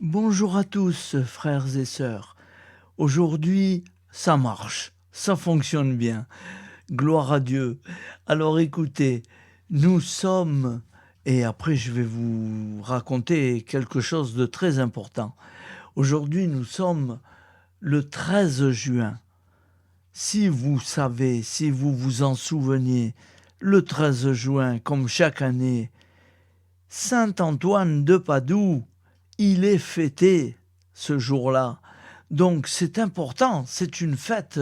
Bonjour à tous, frères et sœurs. Aujourd'hui, ça marche, ça fonctionne bien. Gloire à Dieu. Alors écoutez, nous sommes, et après je vais vous raconter quelque chose de très important. Aujourd'hui, nous sommes le 13 juin. Si vous savez, si vous vous en souvenez, le 13 juin, comme chaque année, Saint Antoine de Padoue, il est fêté ce jour-là. Donc c'est important, c'est une fête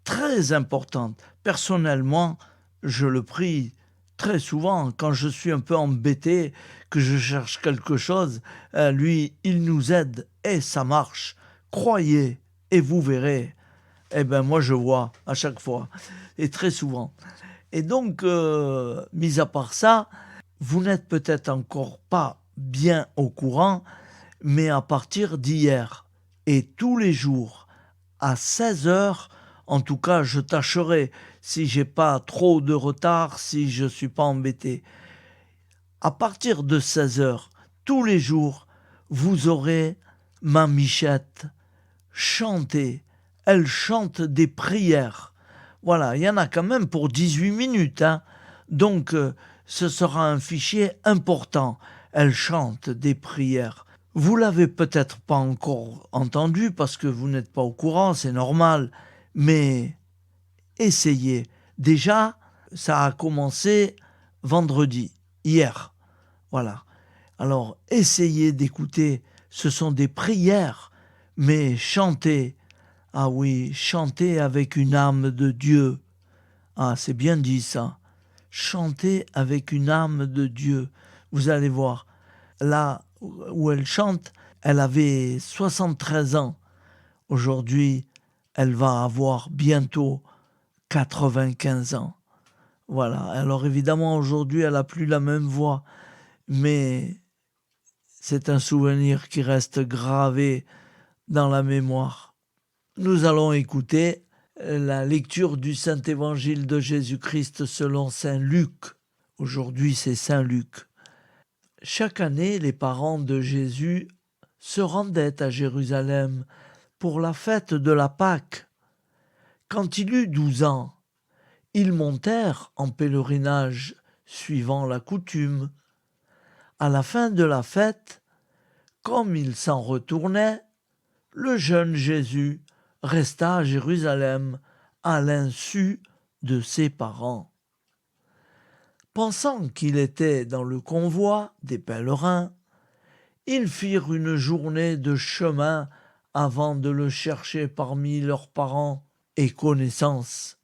très importante. Personnellement, je le prie très souvent quand je suis un peu embêté, que je cherche quelque chose. Lui, il nous aide et ça marche. Croyez et vous verrez. Eh bien, moi, je vois à chaque fois et très souvent. Et donc, mis à part ça, vous n'êtes peut-être encore pas bien au courant, mais à partir d'hier et tous les jours à 16 heures, en tout cas, je tâcherai, si j'ai pas trop de retard, si je suis pas embêté. À partir de 16 heures, tous les jours, vous aurez ma Michette chanter. Elle chante des prières. Voilà, il y en a quand même pour 18 minutes, hein. Donc, ce sera un fichier important. Elle chante des prières. Vous l'avez peut-être pas encore entendu parce que vous n'êtes pas au courant, c'est normal. Mais essayez. Déjà, ça a commencé vendredi, hier. Voilà. Alors, essayez d'écouter. Ce sont des prières, mais chantez. Ah oui, chanter avec une âme de Dieu. Ah, c'est bien dit ça. Chanter avec une âme de Dieu. Vous allez voir, là où elle chante, elle avait 73 ans. Aujourd'hui, elle va avoir bientôt 95 ans. Voilà. Alors évidemment, aujourd'hui, elle n'a plus la même voix, mais c'est un souvenir qui reste gravé dans la mémoire. Nous allons écouter la lecture du Saint-Évangile de Jésus-Christ selon Saint Luc. Aujourd'hui, c'est Saint Luc. Chaque année, les parents de Jésus se rendaient à Jérusalem pour la fête de la Pâque. Quand il eut 12 ans, ils montèrent en pèlerinage suivant la coutume. À la fin de la fête, comme ils s'en retournaient, le jeune Jésus resta à Jérusalem à l'insu de ses parents. Pensant qu'il était dans le convoi des pèlerins, ils firent une journée de chemin avant de le chercher parmi leurs parents et connaissances.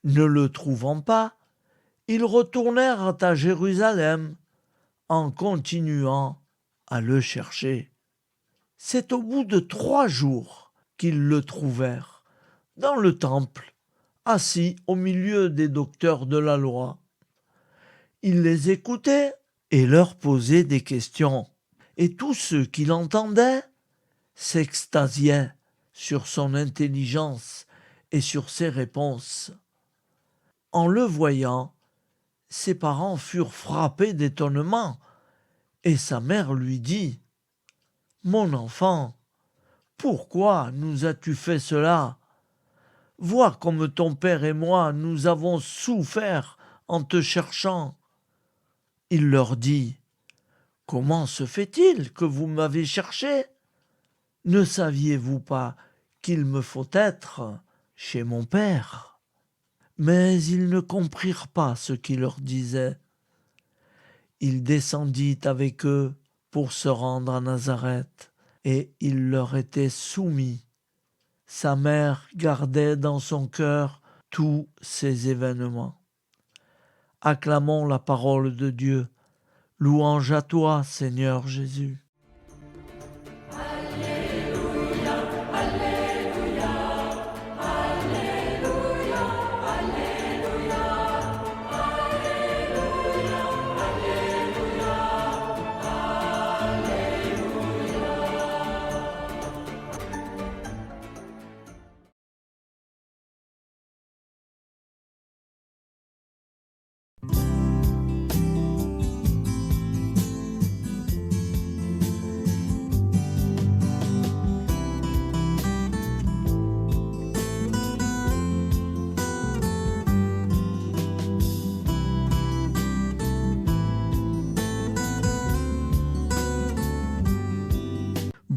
Ne le trouvant pas, ils retournèrent à Jérusalem en continuant à le chercher. C'est au bout de 3 jours qu'ils le trouvèrent, dans le temple, assis au milieu des docteurs de la loi. Il les écoutait et leur posait des questions. Et tous ceux qui l'entendaient s'extasiaient sur son intelligence et sur ses réponses. En le voyant, ses parents furent frappés d'étonnement, et sa mère lui dit : « Mon enfant, pourquoi nous as-tu fait cela ? Vois comme ton père et moi nous avons souffert en te cherchant. » Il leur dit : « Comment se fait-il que vous m'avez cherché ? Ne saviez-vous pas qu'il me faut être chez mon père ? » Mais ils ne comprirent pas ce qu'il leur disait. Il descendit avec eux pour se rendre à Nazareth, et il leur était soumis. Sa mère gardait dans son cœur tous ces événements. Acclamons la parole de Dieu. Louange à toi, Seigneur Jésus.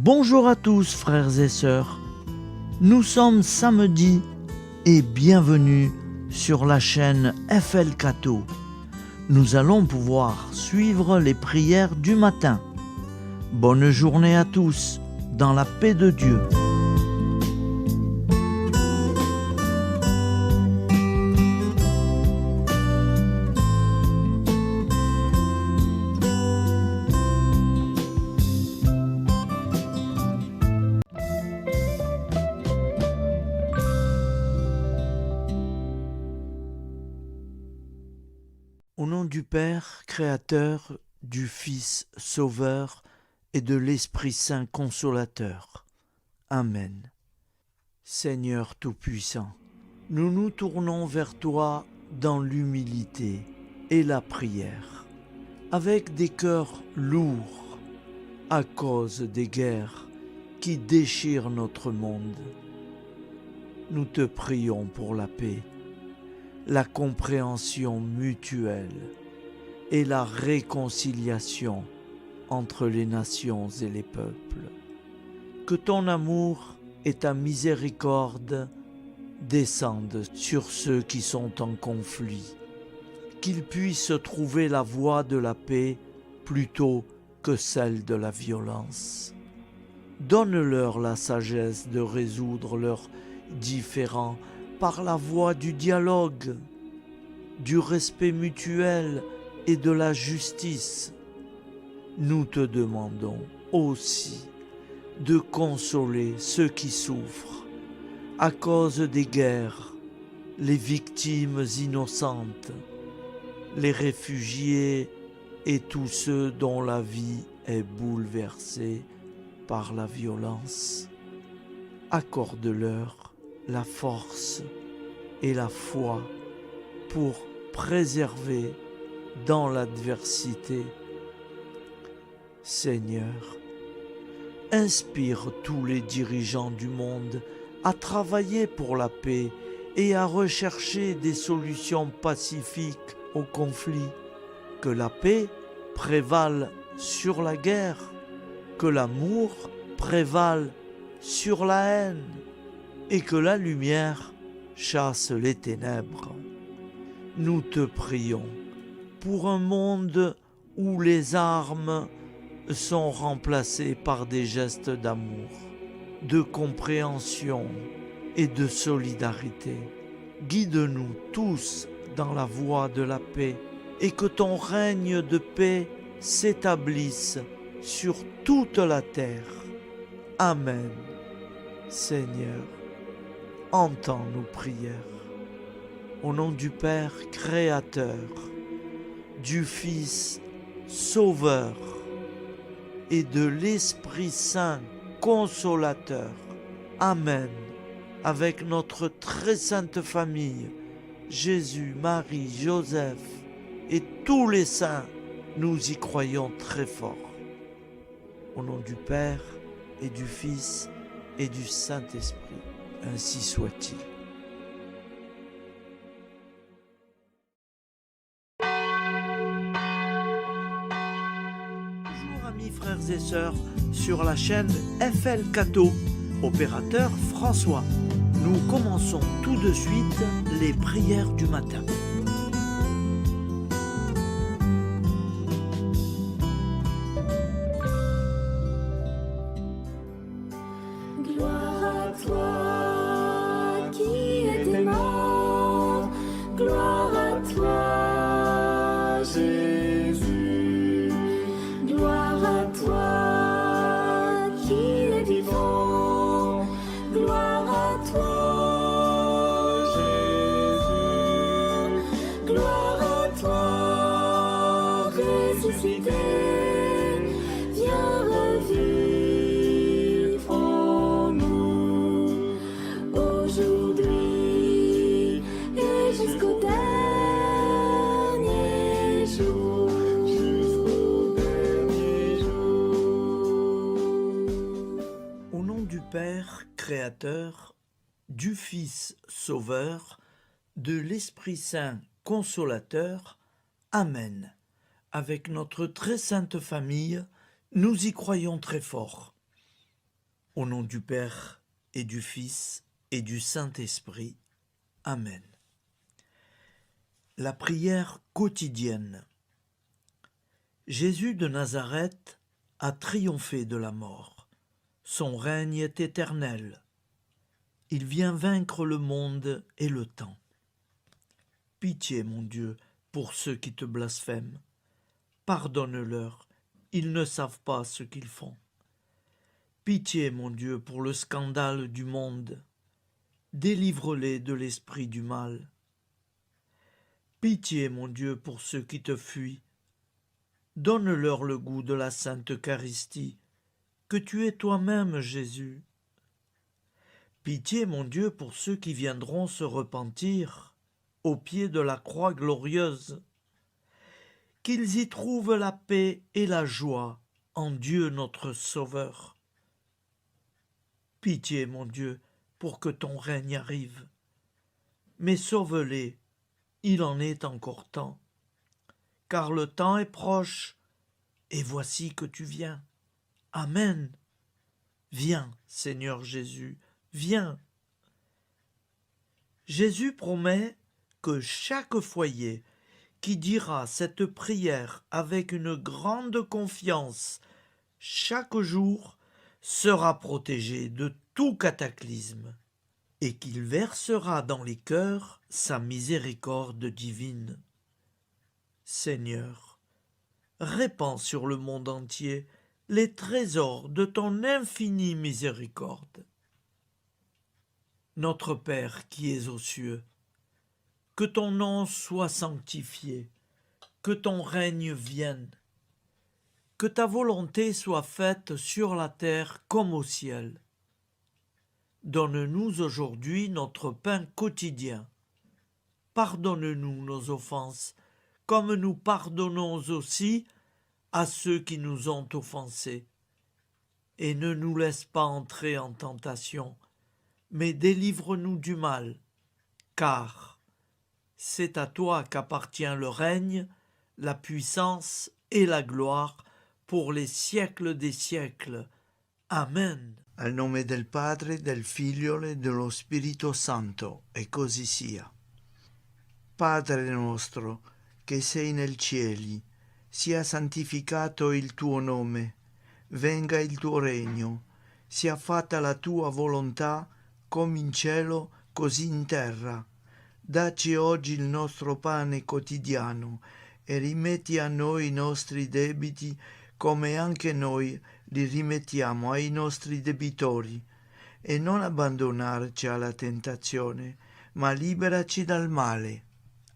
Bonjour à tous frères et sœurs, nous sommes samedi et bienvenue sur la chaîne FL Cato. Nous allons pouvoir suivre les prières du matin. Bonne journée à tous, dans la paix de Dieu. Au nom du Père, Créateur, du Fils, Sauveur et de l'Esprit Saint Consolateur. Amen. Seigneur Tout-Puissant, nous nous tournons vers toi dans l'humilité et la prière, avec des cœurs lourds à cause des guerres qui déchirent notre monde. Nous te prions pour la paix, la compréhension mutuelle et la réconciliation entre les nations et les peuples. Que ton amour et ta miséricorde descendent sur ceux qui sont en conflit, qu'ils puissent trouver la voie de la paix plutôt que celle de la violence. Donne-leur la sagesse de résoudre leurs différends par la voie du dialogue, du respect mutuel et de la justice. Nous te demandons aussi de consoler ceux qui souffrent à cause des guerres, les victimes innocentes, les réfugiés et tous ceux dont la vie est bouleversée par la violence. Accorde-leur la force et la foi pour préserver dans l'adversité. Seigneur, inspire tous les dirigeants du monde à travailler pour la paix et à rechercher des solutions pacifiques aux conflits. Que la paix prévale sur la guerre, que l'amour prévale sur la haine, et que la lumière chasse les ténèbres. Nous te prions pour un monde où les armes sont remplacées par des gestes d'amour, de compréhension et de solidarité. Guide-nous tous dans la voie de la paix et que ton règne de paix s'établisse sur toute la terre. Amen. Seigneur, entends nos prières. Au nom du Père Créateur, du Fils Sauveur et de l'Esprit Saint Consolateur. Amen. Avec notre très sainte famille, Jésus, Marie, Joseph et tous les saints, nous y croyons très fort. Au nom du Père et du Fils et du Saint-Esprit. Ainsi soit-il. Bonjour amis frères et sœurs sur la chaîne FL Cato, opérateur François. Nous commençons tout de suite les prières du matin. Gloire à toi qui es mort, gloire à toi Jésus, gloire à toi qui es vivant, gloire à toi Jésus, gloire à toi ressuscité, viens revivre. Père Créateur, du Fils Sauveur, de l'Esprit Saint Consolateur. Amen. Avec notre très sainte famille, nous y croyons très fort. Au nom du Père et du Fils et du Saint-Esprit. Amen. La prière quotidienne. Jésus de Nazareth a triomphé de la mort. Son règne est éternel. Il vient vaincre le monde et le temps. Pitié, mon Dieu, pour ceux qui te blasphèment. Pardonne-leur, ils ne savent pas ce qu'ils font. Pitié, mon Dieu, pour le scandale du monde. Délivre-les de l'esprit du mal. Pitié, mon Dieu, pour ceux qui te fuient. Donne-leur le goût de la Sainte Eucharistie, que tu es toi-même, Jésus. Pitié, mon Dieu, pour ceux qui viendront se repentir au pied de la croix glorieuse, qu'ils y trouvent la paix et la joie en Dieu notre Sauveur. Pitié, mon Dieu, pour que ton règne arrive. Mais sauve-les, il en est encore temps, car le temps est proche, et voici que tu viens. Amen. Viens, Seigneur Jésus, viens. Jésus promet que chaque foyer qui dira cette prière avec une grande confiance chaque jour sera protégé de tout cataclysme et qu'il versera dans les cœurs sa miséricorde divine. Seigneur, répands sur le monde entier les trésors de ton infinie miséricorde. Notre Père qui es aux cieux, que ton nom soit sanctifié, que ton règne vienne, que ta volonté soit faite sur la terre comme au ciel. Donne-nous aujourd'hui notre pain quotidien. Pardonne-nous nos offenses, comme nous pardonnons aussi à ceux qui nous ont offensés. Et ne nous laisse pas entrer en tentation, mais délivre-nous du mal, car c'est à toi qu'appartient le règne, la puissance et la gloire pour les siècles des siècles. Amen. Al nome del Padre, del Figlio e dello Spirito Santo, e così sia. Padre nostro, che sei nel cieli, sia santificato il tuo nome, venga il tuo regno, sia fatta la tua volontà, come in cielo, così in terra. Dacci oggi il nostro pane quotidiano e rimetti a noi i nostri debiti come anche noi li rimettiamo ai nostri debitori, e non abbandonarci alla tentazione, ma liberaci dal male.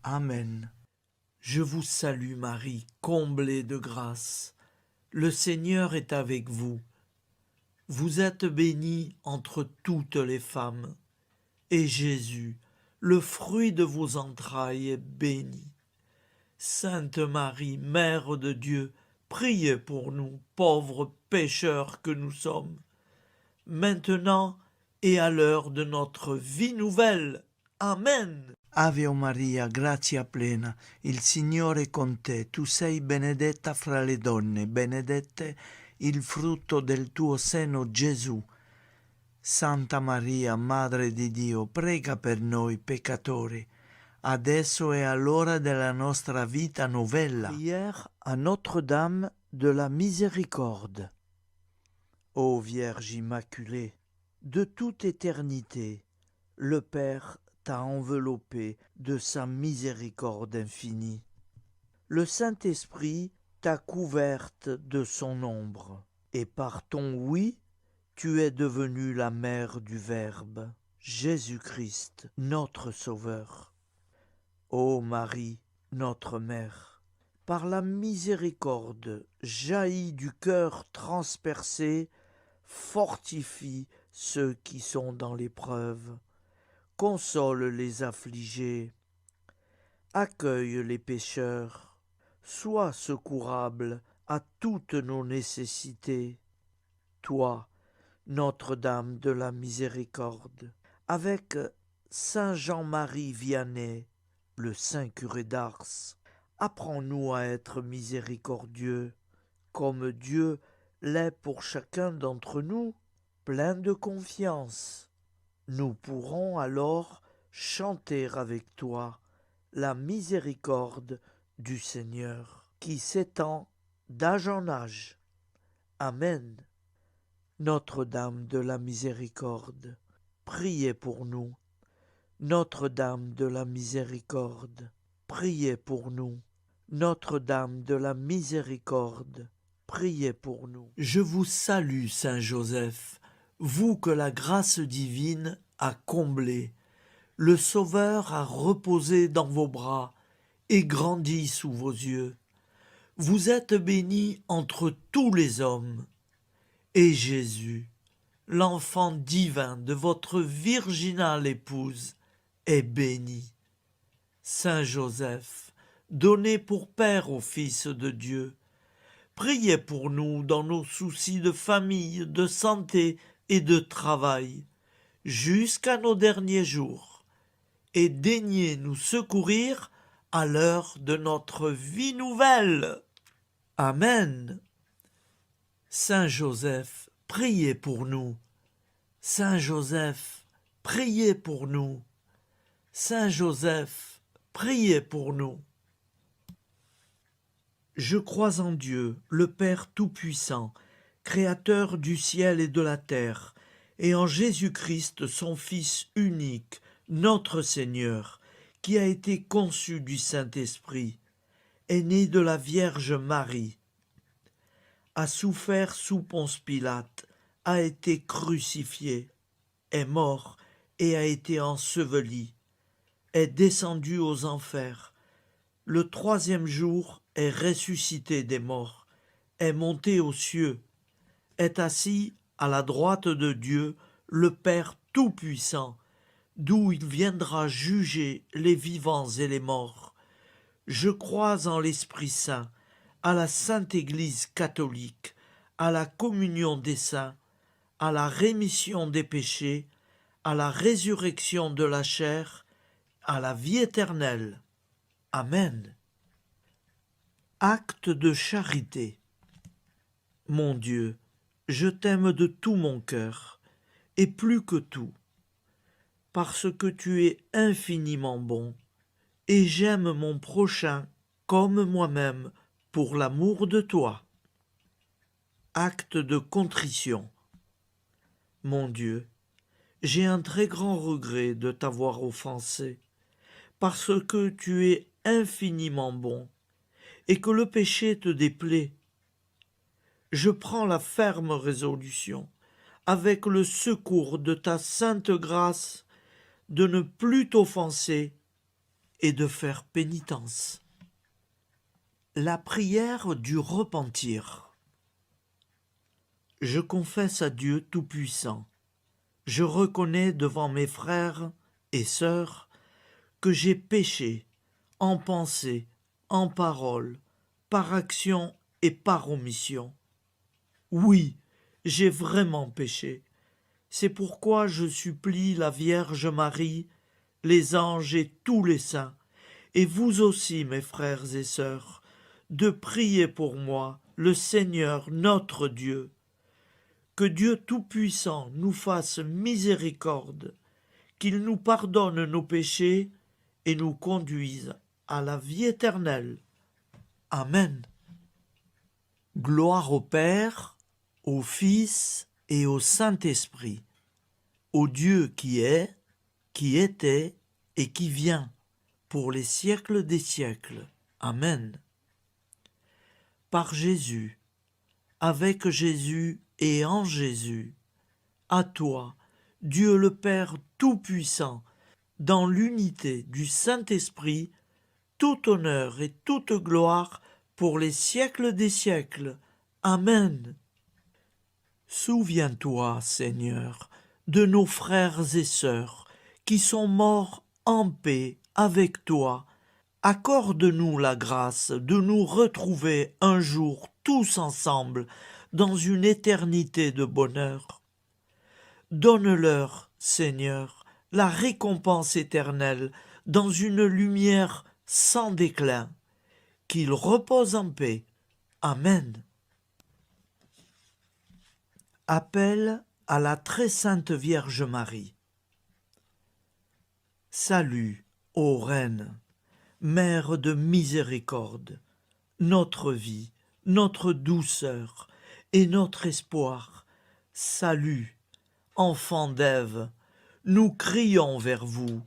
Amen. Je vous salue Marie, comblée de grâce. Le Seigneur est avec vous. Vous êtes bénie entre toutes les femmes, et Jésus, le fruit de vos entrailles, est béni. Sainte Marie, Mère de Dieu, priez pour nous, pauvres pécheurs que nous sommes, maintenant et à l'heure de notre vie nouvelle. Amen. Ave Maria, grazia plena, il Signore è con te, tu sei benedetta fra le donne, benedetto il frutto del tuo seno, Gesù. Santa Maria, Madre di Dio, prega per noi peccatori, adesso e all'ora della nostra vita novella. Prière à Notre-Dame de la Miséricorde. Ô Vierge Immaculée, de toute éternité, le Père t'a enveloppé de sa miséricorde infinie. Le Saint-Esprit t'a couverte de son ombre, et par ton oui, tu es devenue la mère du Verbe, Jésus-Christ, notre Sauveur. Ô Marie, notre Mère, par la miséricorde jaillie du cœur transpercé, fortifie ceux qui sont dans l'épreuve, console les affligés, accueille les pécheurs, sois secourable à toutes nos nécessités. Toi, Notre-Dame de la Miséricorde, avec Saint Jean-Marie Vianney, le Saint curé d'Ars, apprends-nous à être miséricordieux, comme Dieu l'est pour chacun d'entre nous. plein de confiance. Nous pourrons alors chanter avec toi la miséricorde du Seigneur qui s'étend d'âge en âge. Amen. Notre-Dame de la Miséricorde, priez pour nous. Notre-Dame de la Miséricorde, priez pour nous. Notre-Dame de la Miséricorde, priez pour nous. Je vous salue, Saint Joseph, vous que la grâce divine a comblé. Le Sauveur a reposé dans vos bras et grandi sous vos yeux. Vous êtes bénie entre tous les hommes, et Jésus, l'enfant divin de votre virginale épouse, est béni. Saint Joseph, donné pour Père au Fils de Dieu, priez pour nous dans nos soucis de famille, de santé et de travail, jusqu'à nos derniers jours, et daignez nous secourir à l'heure de notre vie nouvelle. Amen. Saint Joseph, priez pour nous. Saint Joseph, priez pour nous. Saint Joseph, priez pour nous. Je crois en Dieu, le Père Tout-Puissant, Créateur du ciel et de la terre, et en Jésus-Christ, son Fils unique, notre Seigneur, qui a été conçu du Saint-Esprit, est né de la Vierge Marie, a souffert sous Ponce Pilate, a été crucifié, est mort et a été enseveli, est descendu aux enfers, le troisième jour est ressuscité des morts, est monté aux cieux, est assis à la droite de Dieu, le Père Tout-Puissant, d'où il viendra juger les vivants et les morts. Je crois en l'Esprit Saint, à la Sainte Église catholique, à la communion des saints, à la rémission des péchés, à la résurrection de la chair, à la vie éternelle. Amen. Acte de charité. Mon Dieu, je t'aime de tout mon cœur, et plus que tout, parce que tu es infiniment bon, et j'aime mon prochain comme moi-même pour l'amour de toi. Acte de contrition. Mon Dieu, j'ai un très grand regret de t'avoir offensé, parce que tu es infiniment bon, et que le péché te déplaît. Je prends la ferme résolution, avec le secours de ta sainte grâce, de ne plus t'offenser et de faire pénitence. La prière du repentir. Je confesse à Dieu Tout-Puissant, je reconnais devant mes frères et sœurs que j'ai péché en pensée, en parole, par action et par omission. Oui, j'ai vraiment péché. C'est pourquoi je supplie la Vierge Marie, les anges et tous les saints, et vous aussi, mes frères et sœurs, de prier pour moi, le Seigneur notre Dieu. Que Dieu Tout-Puissant nous fasse miséricorde, qu'il nous pardonne nos péchés et nous conduise à la vie éternelle. Amen. Gloire au Père, au Fils et au Saint-Esprit, au Dieu qui est, qui était et qui vient, pour les siècles des siècles. Amen. Par Jésus, avec Jésus et en Jésus, à toi, Dieu le Père Tout-Puissant, dans l'unité du Saint-Esprit, tout honneur et toute gloire pour les siècles des siècles. Amen. Souviens-toi, Seigneur, de nos frères et sœurs qui sont morts en paix avec toi. Accorde-nous la grâce de nous retrouver un jour tous ensemble dans une éternité de bonheur. Donne-leur, Seigneur, la récompense éternelle dans une lumière sans déclin. Qu'ils reposent en paix. Amen. Appel à la très sainte Vierge Marie. Salut, ô Reine, Mère de miséricorde, notre vie, notre douceur et notre espoir. Salut, enfant d'Ève, nous crions vers vous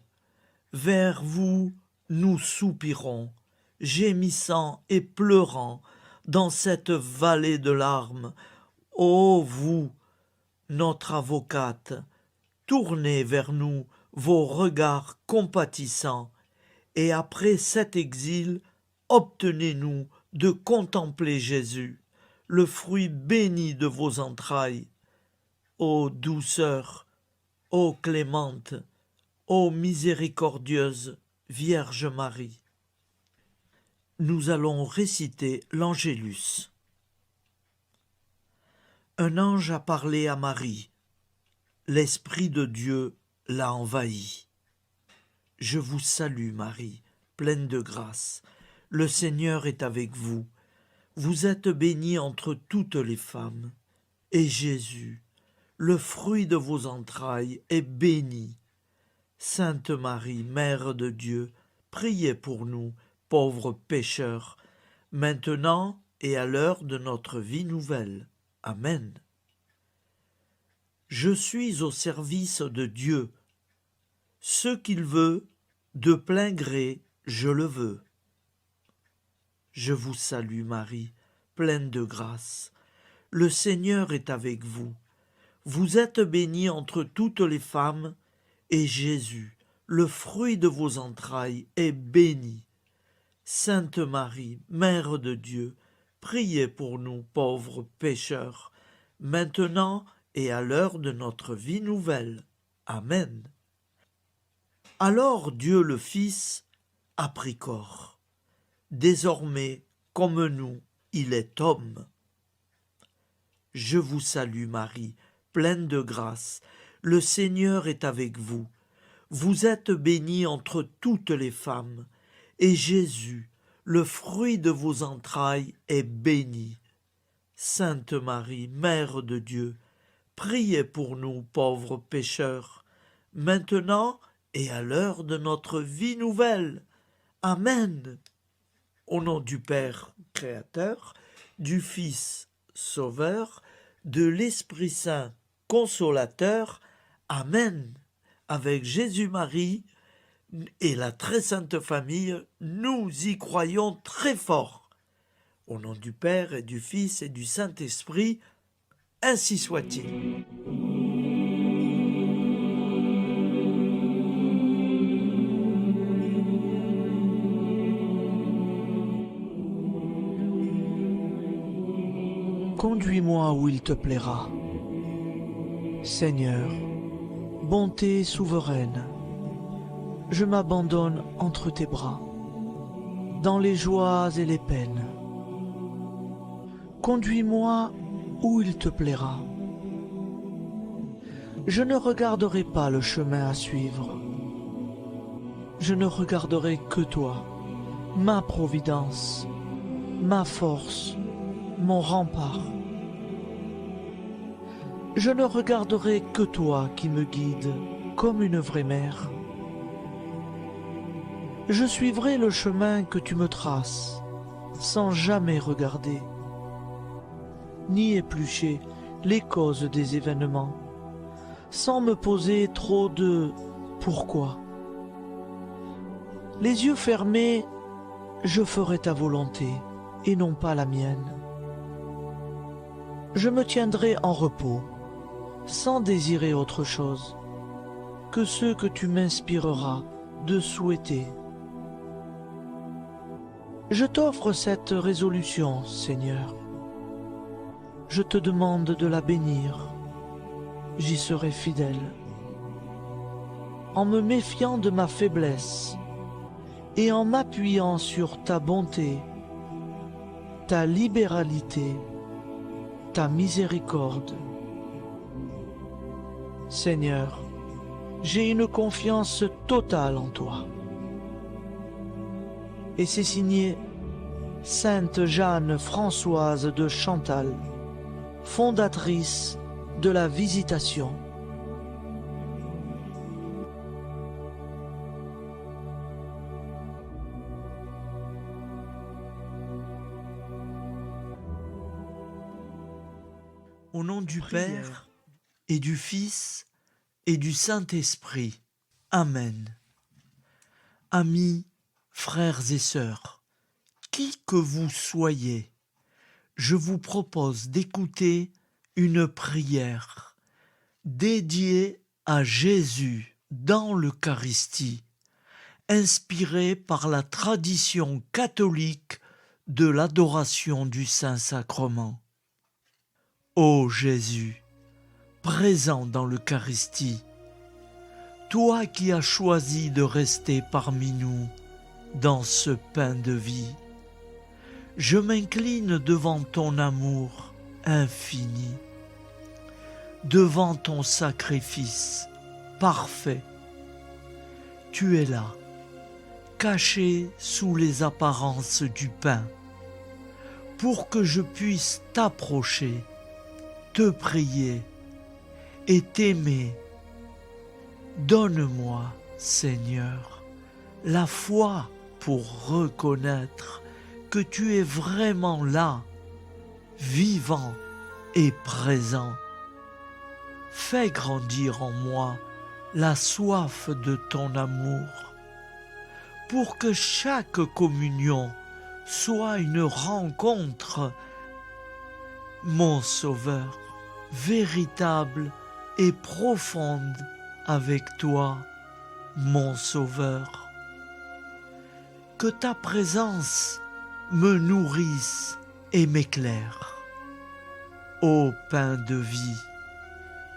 nous soupirons, gémissant et pleurant dans cette vallée de larmes. Ô vous, notre avocate, tournez vers nous vos regards compatissants, et après cet exil, obtenez-nous de contempler Jésus, le fruit béni de vos entrailles. Ô douceur, ô clémente, ô miséricordieuse Vierge Marie. Nous allons réciter l'Angélus. Un ange a parlé à Marie. L'Esprit de Dieu l'a envahie. Je vous salue Marie, pleine de grâce. Le Seigneur est avec vous. Vous êtes bénie entre toutes les femmes. Et Jésus, le fruit de vos entrailles, est béni. Sainte Marie, Mère de Dieu, priez pour nous, pauvres pécheurs, maintenant et à l'heure de notre vie nouvelle. Amen. Je suis au service de Dieu. Ce qu'il veut, de plein gré, je le veux. Je vous salue Marie, pleine de grâce. Le Seigneur est avec vous. Vous êtes bénie entre toutes les femmes, et Jésus, le fruit de vos entrailles, est béni. Sainte Marie, Mère de Dieu, priez pour nous pauvres pécheurs, maintenant et à l'heure de notre vie nouvelle. Amen. Alors Dieu le Fils a pris corps. Désormais, comme nous, il est homme. Je vous salue Marie, pleine de grâce. Le Seigneur est avec vous. Vous êtes bénie entre toutes les femmes, et Jésus, le fruit de vos entrailles, est béni. Sainte Marie, Mère de Dieu, priez pour nous pauvres pécheurs, maintenant et à l'heure de notre vie nouvelle. Amen. Au nom du Père Créateur, du Fils Sauveur, de l'Esprit Saint Consolateur. Amen. Avec Jésus-Marie et la très sainte famille, nous y croyons très fort. Au nom du Père et du Fils et du Saint-Esprit, ainsi soit-il. Conduis-moi où il te plaira. Seigneur, bonté souveraine, je m'abandonne entre tes bras, dans les joies et les peines. Conduis-moi où il te plaira. Je ne regarderai pas le chemin à suivre. Je ne regarderai que toi, ma providence, ma force, mon rempart. Je ne regarderai que toi qui me guides comme une vraie mère. Je suivrai le chemin que tu me traces, sans jamais regarder, ni éplucher les causes des événements, sans me poser trop de « pourquoi ». Les yeux fermés, je ferai ta volonté et non pas la mienne. Je me tiendrai en repos, sans désirer autre chose que ce que tu m'inspireras de souhaiter. Je t'offre cette résolution, Seigneur. Je te demande de la bénir. J'y serai fidèle. En me méfiant de ma faiblesse et en m'appuyant sur ta bonté, ta libéralité, ta miséricorde. Seigneur, j'ai une confiance totale en toi. Et c'est signé Sainte Jeanne Françoise de Chantal, fondatrice de la Visitation. Au nom du Père et du Fils et du Saint-Esprit. Amen. Amis, frères et sœurs, qui que vous soyez, je vous propose d'écouter une prière dédiée à Jésus dans l'Eucharistie, inspirée par la tradition catholique de l'adoration du Saint-Sacrement. Ô Jésus, présent dans l'Eucharistie, toi qui as choisi de rester parmi nous dans ce pain de vie, je m'incline devant ton amour infini, devant ton sacrifice parfait. Tu es là, caché sous les apparences du pain, pour que je puisse t'approcher, te prier et t'aimer. Donne-moi, Seigneur, la foi pour reconnaître que tu es vraiment là, vivant et présent. Fais grandir en moi la soif de ton amour, pour que chaque communion soit une rencontre, mon Sauveur, véritable et profonde avec toi, mon Sauveur. Que ta présence me nourrisse et m'éclaire. Ô pain de vie,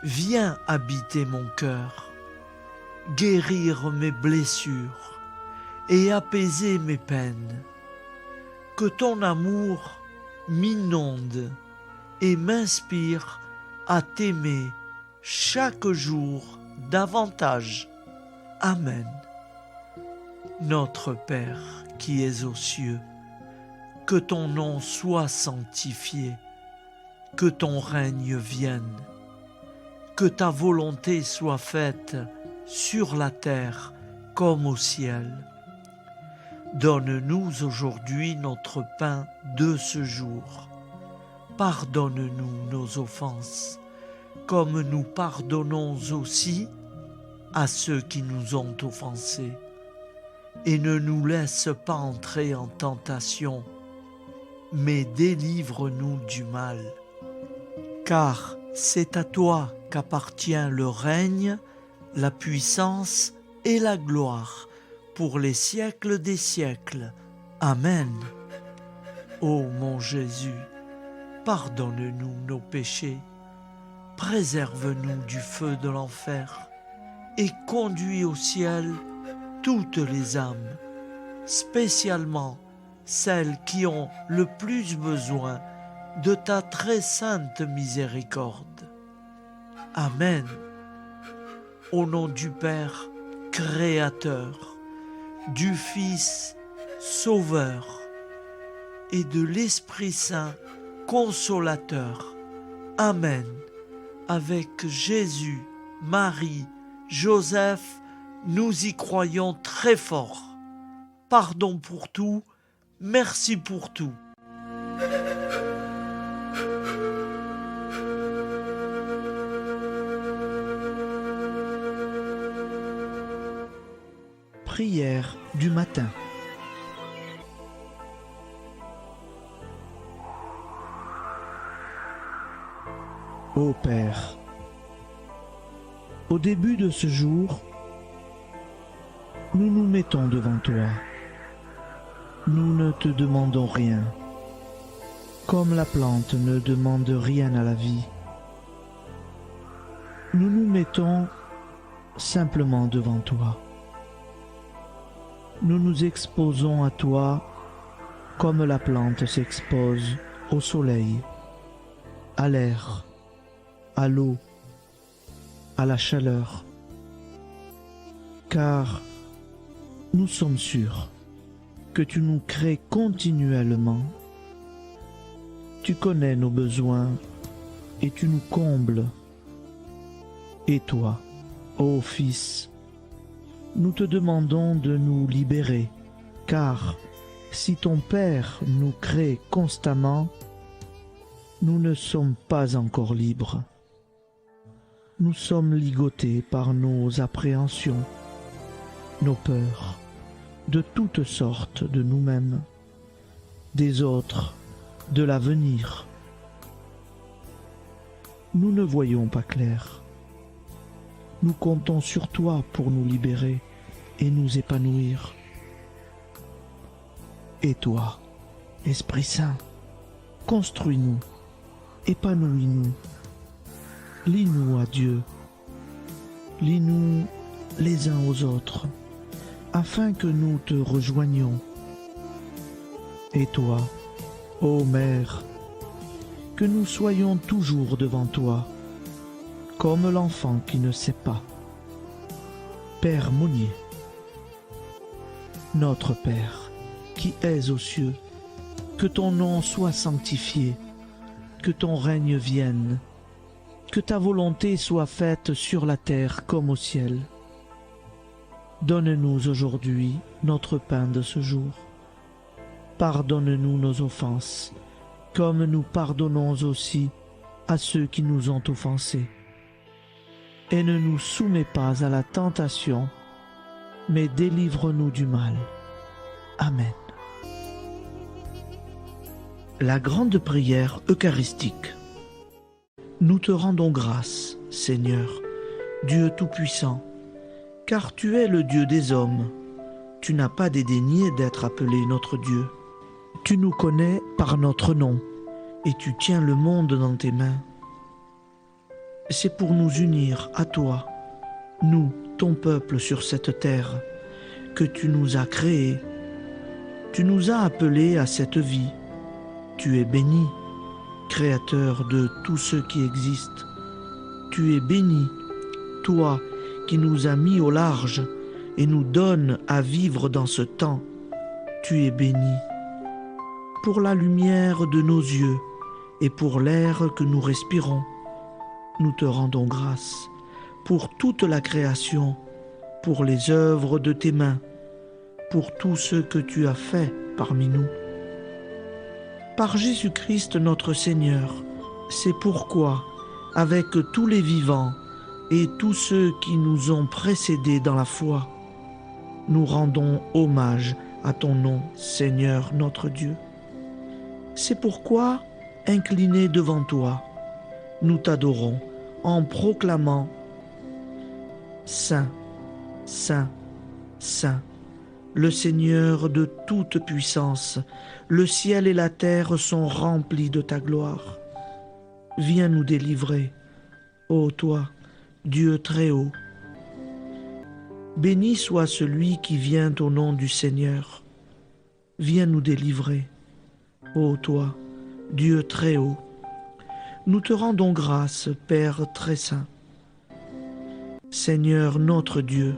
viens habiter mon cœur, guérir mes blessures et apaiser mes peines. Que ton amour m'inonde et m'inspire à t'aimer chaque jour davantage. Amen. Notre Père qui es aux cieux, que ton nom soit sanctifié, que ton règne vienne, que ta volonté soit faite sur la terre comme au ciel. Donne-nous aujourd'hui notre pain de ce jour. Pardonne-nous nos offenses, comme nous pardonnons aussi à ceux qui nous ont offensés. Et ne nous laisse pas entrer en tentation, mais délivre-nous du mal. Car c'est à toi qu'appartient le règne, la puissance et la gloire pour les siècles des siècles. Amen. Ô mon Jésus, pardonne-nous nos péchés, préserve-nous du feu de l'enfer et conduis au ciel toutes les âmes, spécialement celles qui ont le plus besoin de ta très sainte miséricorde. Amen. Au nom du Père Créateur, du Fils Sauveur et de l'Esprit Saint Consolateur. Amen. Avec Jésus, Marie, Joseph, nous y croyons très fort. Pardon pour tout, merci pour tout. Prière du matin. Ô Père, au début de ce jour, nous nous mettons devant toi. Nous ne te demandons rien, comme la plante ne demande rien à la vie. Nous nous mettons simplement devant toi. Nous nous exposons à toi comme la plante s'expose au soleil, à l'air, à l'eau, à la chaleur. Car nous sommes sûrs que tu nous crées continuellement. Tu connais nos besoins et tu nous combles Et toi, ô Fils, nous te demandons de nous libérer, car si ton Père nous crée constamment, nous ne sommes pas encore libres. Nous sommes ligotés par nos appréhensions, nos peurs, de toutes sortes de nous-mêmes, des autres, de l'avenir. Nous ne voyons pas clair. Nous comptons sur toi pour nous libérer et nous épanouir. Et toi, Esprit Saint, construis-nous, épanouis-nous, lie-nous à Dieu, lie-nous les uns aux autres, afin que nous te rejoignions. Et toi, ô Mère, que nous soyons toujours devant toi, comme l'enfant qui ne sait pas. Père Monnier, notre Père, qui es aux cieux, que ton nom soit sanctifié, que ton règne vienne, que ta volonté soit faite sur la terre comme au ciel. Donne-nous aujourd'hui notre pain de ce jour. Pardonne-nous nos offenses, comme nous pardonnons aussi à ceux qui nous ont offensés. Et ne nous soumets pas à la tentation, mais délivre-nous du mal. Amen. La grande prière eucharistique. Nous te rendons grâce, Seigneur, Dieu Tout-Puissant, car tu es le Dieu des hommes. Tu n'as pas dédaigné d'être appelé notre Dieu. Tu nous connais par notre nom, et tu tiens le monde dans tes mains. C'est pour nous unir à toi, nous, ton peuple sur cette terre, que tu nous as créés. Tu nous as appelés à cette vie. Tu es béni, Créateur de tout ce qui existe. Tu es béni, toi qui nous as mis au large et nous donnes à vivre dans ce temps. Tu es béni. Pour la lumière de nos yeux et pour l'air que nous respirons, nous te rendons grâce. Pour toute la création, pour les œuvres de tes mains, pour tout ce que tu as fait parmi nous. Par Jésus-Christ notre Seigneur, c'est pourquoi, avec tous les vivants et tous ceux qui nous ont précédés dans la foi, nous rendons hommage à ton nom, Seigneur notre Dieu. C'est pourquoi, inclinés devant toi, nous t'adorons en proclamant « Saint, Saint, Saint ». Le Seigneur de toute puissance, le ciel et la terre sont remplis de ta gloire. Viens nous délivrer, ô toi, Dieu très haut. Béni soit celui qui vient au nom du Seigneur. Viens nous délivrer, ô toi, Dieu très haut. Nous te rendons grâce, Père très saint. Seigneur notre Dieu,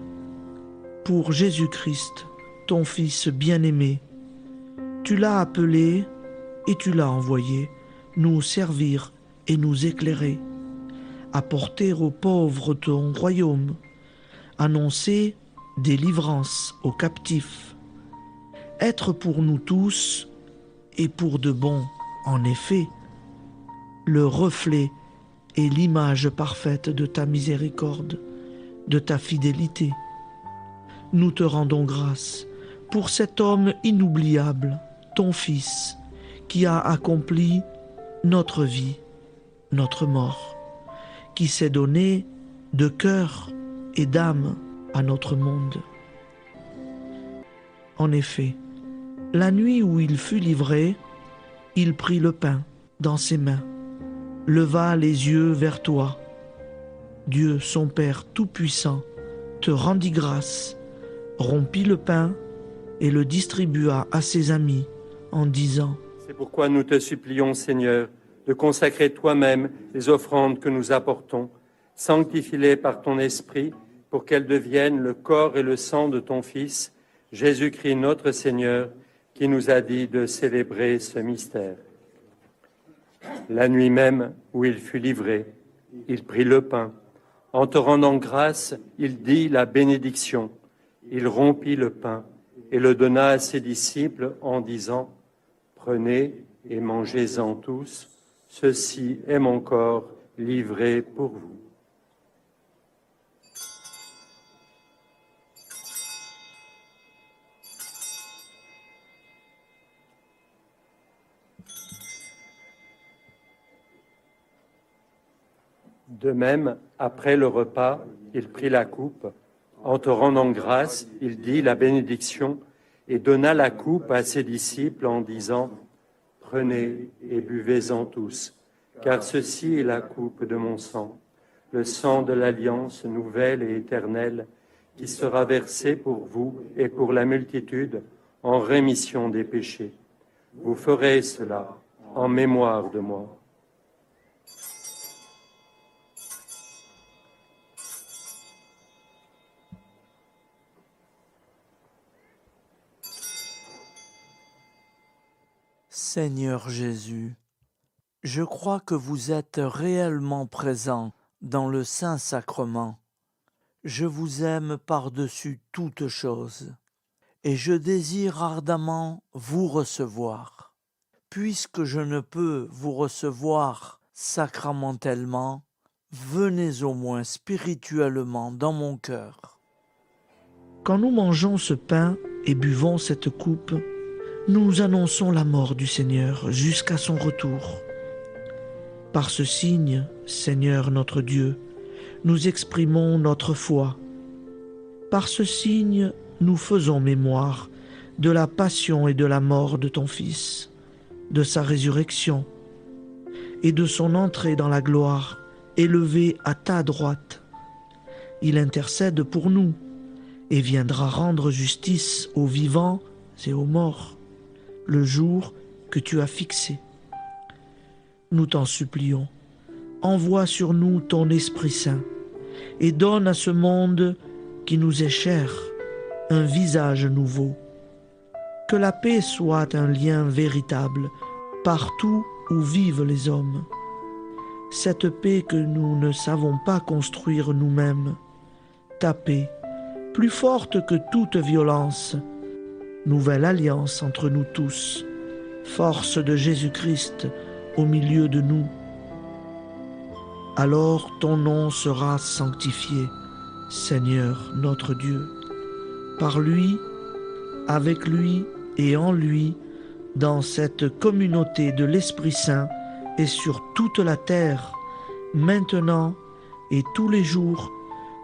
pour Jésus-Christ, ton Fils bien-aimé, tu l'as appelé et tu l'as envoyé nous servir et nous éclairer, apporter aux pauvres ton royaume, annoncer délivrance aux captifs, être pour nous tous et pour de bon, en effet, le reflet et l'image parfaite de ta miséricorde, de ta fidélité. Nous te rendons grâce pour cet homme inoubliable, ton Fils, qui a accompli notre vie, notre mort, qui s'est donné de cœur et d'âme à notre monde. En effet, la nuit où il fut livré, il prit le pain dans ses mains, leva les yeux vers toi. Dieu, son Père Tout-Puissant, te rendit grâce, rompit le pain et le distribua à ses amis en disant : C'est pourquoi nous te supplions, Seigneur, de consacrer toi-même les offrandes que nous apportons. Sanctifie-les par ton Esprit pour qu'elles deviennent le corps et le sang de ton Fils, Jésus-Christ notre Seigneur, qui nous a dit de célébrer ce mystère. La nuit même où il fut livré, il prit le pain, En te rendant grâce, il dit la bénédiction. Il rompit le pain et le donna à ses disciples en disant « Prenez et mangez-en tous, ceci est mon corps livré pour vous. » De même, après le repas, il prit la coupe. En te rendant grâce, il dit la bénédiction et donna la coupe à ses disciples en disant « Prenez et buvez-en tous, car ceci est la coupe de mon sang, le sang de l'alliance nouvelle et éternelle, qui sera versé pour vous et pour la multitude en rémission des péchés. Vous ferez cela en mémoire de moi. » Seigneur Jésus, je crois que vous êtes réellement présent dans le Saint-Sacrement. Je vous aime par-dessus toute chose et je désire ardemment vous recevoir. Puisque je ne peux vous recevoir sacramentellement, venez au moins spirituellement dans mon cœur. Quand nous mangeons ce pain et buvons cette coupe, nous annonçons la mort du Seigneur jusqu'à son retour. Par ce signe, Seigneur notre Dieu, nous exprimons notre foi. Par ce signe, nous faisons mémoire de la passion et de la mort de ton Fils, de sa résurrection et de son entrée dans la gloire, élevé à ta droite. Il intercède pour nous et viendra rendre justice aux vivants et aux morts, le jour que tu as fixé. Nous t'en supplions, envoie sur nous ton Esprit Saint et donne à ce monde qui nous est cher un visage nouveau. Que la paix soit un lien véritable partout où vivent les hommes. Cette paix que nous ne savons pas construire nous-mêmes, ta paix, plus forte que toute violence, nouvelle alliance entre nous tous, force de Jésus-Christ au milieu de nous. Alors ton nom sera sanctifié, Seigneur notre Dieu. Par lui, avec lui et en lui, dans cette communauté de l'Esprit Saint et sur toute la terre, maintenant et tous les jours,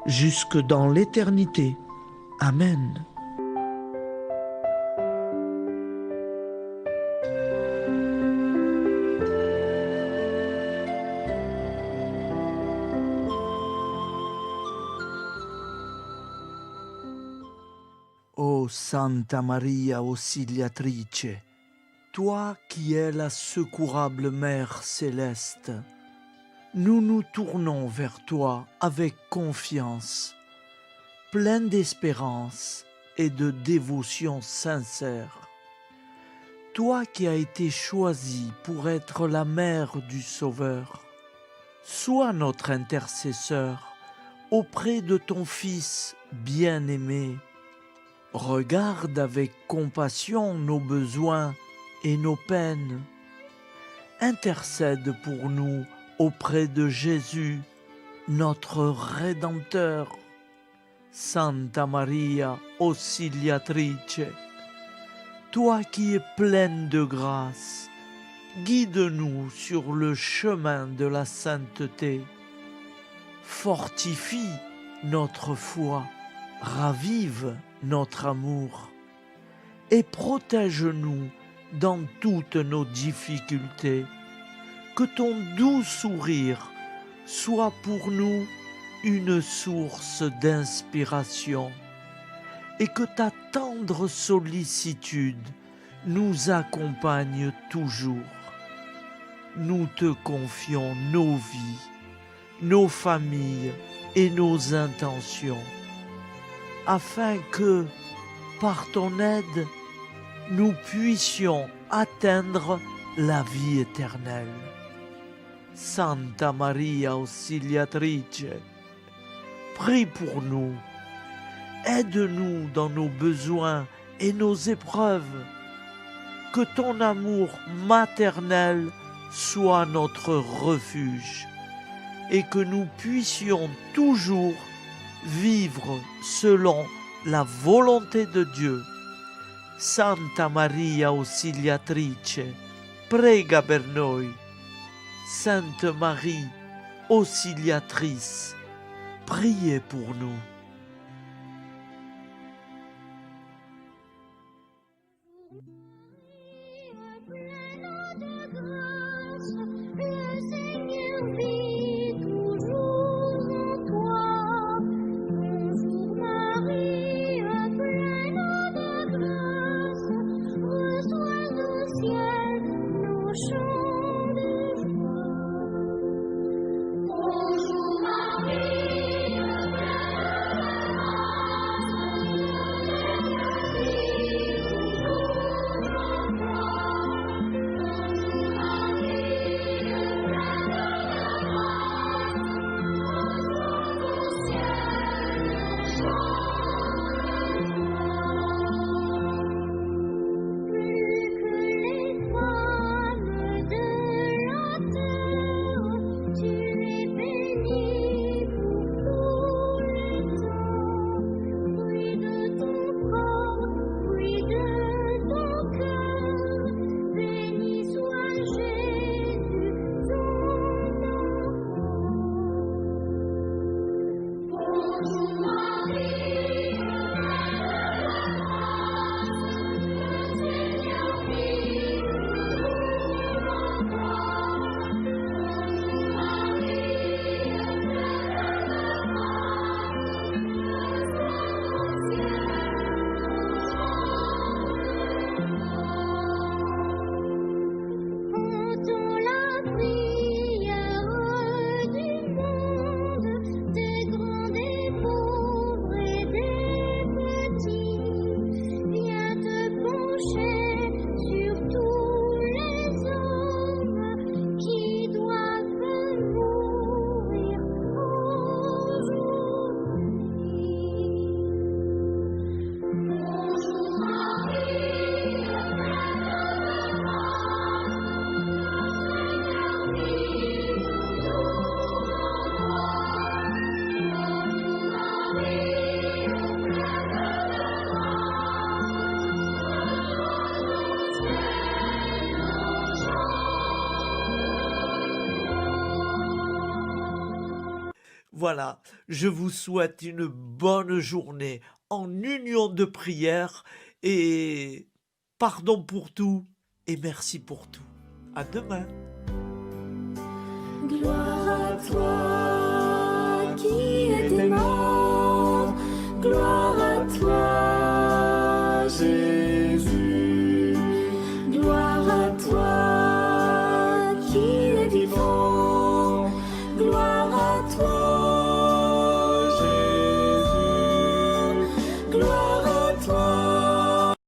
jusque dans l'éternité. Amen. Ô Santa Maria Auxiliatrice, toi qui es la secourable Mère céleste, nous nous tournons vers toi avec confiance, plein d'espérance et de dévotion sincère. Toi qui as été choisie pour être la mère du Sauveur, sois notre intercesseur auprès de ton Fils bien-aimé. Regarde avec compassion nos besoins et nos peines. Intercède pour nous auprès de Jésus, notre Rédempteur. Santa Maria Auxiliatrice, toi qui es pleine de grâce, guide-nous sur le chemin de la sainteté. Fortifie notre foi, ravive notre amour et protège-nous dans toutes nos difficultés. Que ton doux sourire soit pour nous une source d'inspiration et que ta tendre sollicitude nous accompagne toujours. Nous te confions nos vies, nos familles et nos intentions, afin que, par ton aide, nous puissions atteindre la vie éternelle. Santa Maria Auxiliatrice, prie pour nous. Aide-nous dans nos besoins et nos épreuves. Que ton amour maternel soit notre refuge et que nous puissions toujours vivre selon la volonté de Dieu. Santa Maria Ausiliatrice, prega per noi. Sainte Marie, Auxiliatrice, priez pour nous. Le Seigneur vit toujours en toi. Bonjour Marie, pleine de grâce, reçois au ciel nos chants de joie. Bonjour Marie, pleine de grâce, le Seigneur vit toujours en toi. Voilà, je vous souhaite une bonne journée en union de prière et pardon pour tout et merci pour tout. À demain. Gloire à toi.